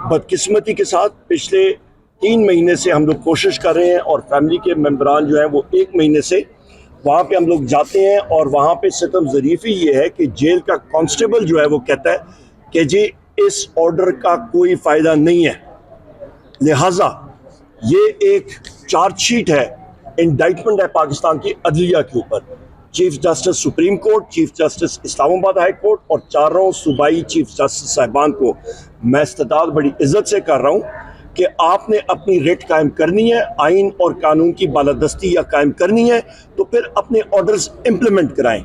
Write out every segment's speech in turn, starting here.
बदकिस्मती के साथ पिछले 3 महीने से हम लोग कोशिश कर रहे हैं और फैमिली के मेंबरान जो हैं वो 1 महीने से वहाँ पे हम लोग जाते हैं और वहाँ पे सितम ज़रीफ़ी ये है कि जेल का कांस्टेबल जो है वो कहता है कि जी इस ऑर्डर का कोई फ़ायदा नहीं है, लिहाजा ये एक चार्जशीट है, इंडाइटमेंट है पाकिस्तान की अदलिया के ऊपर। Chief justice supreme court, chief justice Islamabad high court और चारों सूबाई चीफ जस्टिस साहिबान को मैं इस्तदाद बड़ी इज्जत से कर रहा हूँ कि आपने अपनी रेट कायम करनी है, आइन और कानून की बालादस्ती या कायम करनी है तो फिर अपने ऑर्डर्स इम्प्लीमेंट कराएं।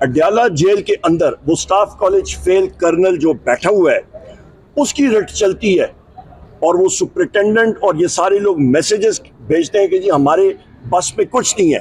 अडयाला जेल के अंदर वो स्टाफ कॉलेज फेल कर्नल जो बैठा हुआ है उसकी रेट चलती है और वो सुपरिटेंडेंट और ये सारे लोग मैसेजेस भेजते हैं कि जी हमारे बस में कुछ नहीं है,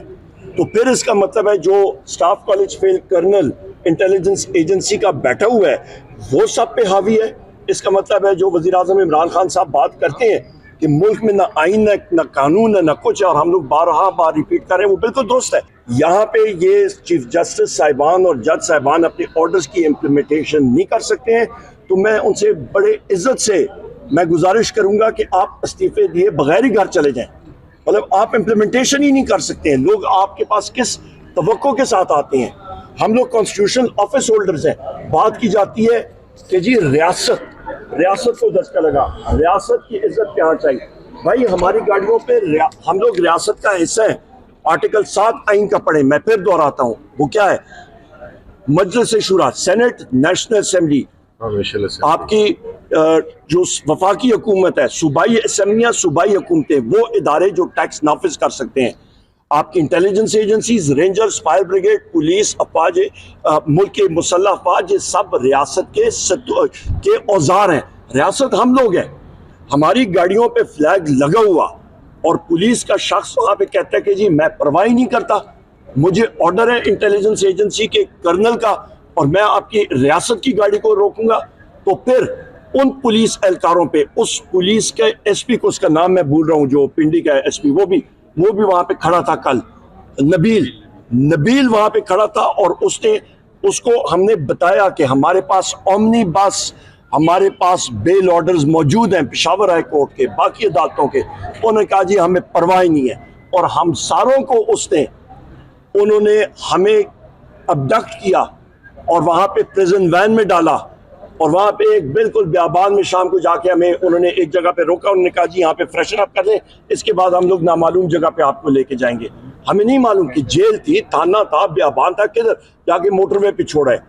तो फिर इसका मतलब है जो staff college fail colonel intelligence agency का बैठा हुआ है वो सब पे हावी है। इसका मतलब है जो वज़ीर आज़म इमरान खान साहब बात करते हैं कि मुल्क में ना आइन ना कानून ना कुछ, और हम लोग बार रिपीट कर रहे हैं, वो बिल्कुल दुरुस्त है। यहाँ पे ये चीफ जस्टिस साहिबान और जज साहिबान अपने ऑर्डर्स की इम्प्लीमेंटेशन नहीं कर सकते हैं, तो मैं उनसे बड़े इज्जत से मैं गुजारिश करूंगा कि आप इस्तीफे दिए बगैर ही घर चले जाएं। मतलब आप इम्प्लीमेंटेशन ही नहीं कर सकते हैं, लोग आपके पास किस तवक्को के साथ आते हैं। हम लोग कॉन्स्टिट्यूशनल ऑफिस होल्डर्स हैं, बात की जाती है कि जी रियासत को दचका लगा, रियासत की इज्जत क्या चाहिए। भाई हमारी गाड़ियों पे हम लोग रियासत का हिस्सा है। आर्टिकल 7 आइन का पढ़े, मैं फिर दोहराता हूँ, वो क्या है? मजलिस शुरा, सेनेट, नेशनल असेंबली, आपकी जो वफाकी हुकूमत है, सूबाई असम्बलियाँ, सूबाई हुकूमतें, वो इदारे जो टैक्स नाफिज कर सकते हैं। आपकी intelligence agencies, rangers, fire brigade, police, अफवाज, मुल्क के मुसल्लह अफवाज, ये सब रियासत के औजार हैं। रियासत हम लोग हैं। हमारी गाड़ियों पे फ्लैग लगा हुआ और पुलिस का शख्स वहाँ पे कहता है कि जी मैं परवाह नहीं करता, मुझे ऑर्डर है इंटेलिजेंस एजेंसी के कर्नल का और मैं आपकी रियासत की गाड़ी को रोकूंगा, तो फिर उन पुलिस एहलकारों पे, उस पुलिस के एसपी को, उसका नाम मैं भूल रहा हूँ, जो पिंडी का एसपी, वो भी वहां पे खड़ा था कल, नबील वहां पे खड़ा था और उसको हमने बताया कि हमारे पास ओमनी बस, हमारे पास बेल ऑर्डर्स मौजूद हैं पेशावर हाई कोर्ट के, बाकी अदालतों के। उन्होंने कहा जी हमें परवाह ही नहीं है, और हम सारों को उन्होंने हमें अबडक्ट किया और वहां पे प्रिजन वैन में डाला और वहां पे एक बिल्कुल बियाबान में शाम को जाके हमें उन्होंने एक जगह पे रोका। उन्होंने कहा जी यहाँ पे फ्रेशन अप कर लें, इसके बाद हम लोग नामालूम जगह पे आपको लेके जाएंगे। हमें नहीं मालूम कि जेल थी, थाना था, बियाबान था, किधर जाके मोटरवे पे छोड़ा है।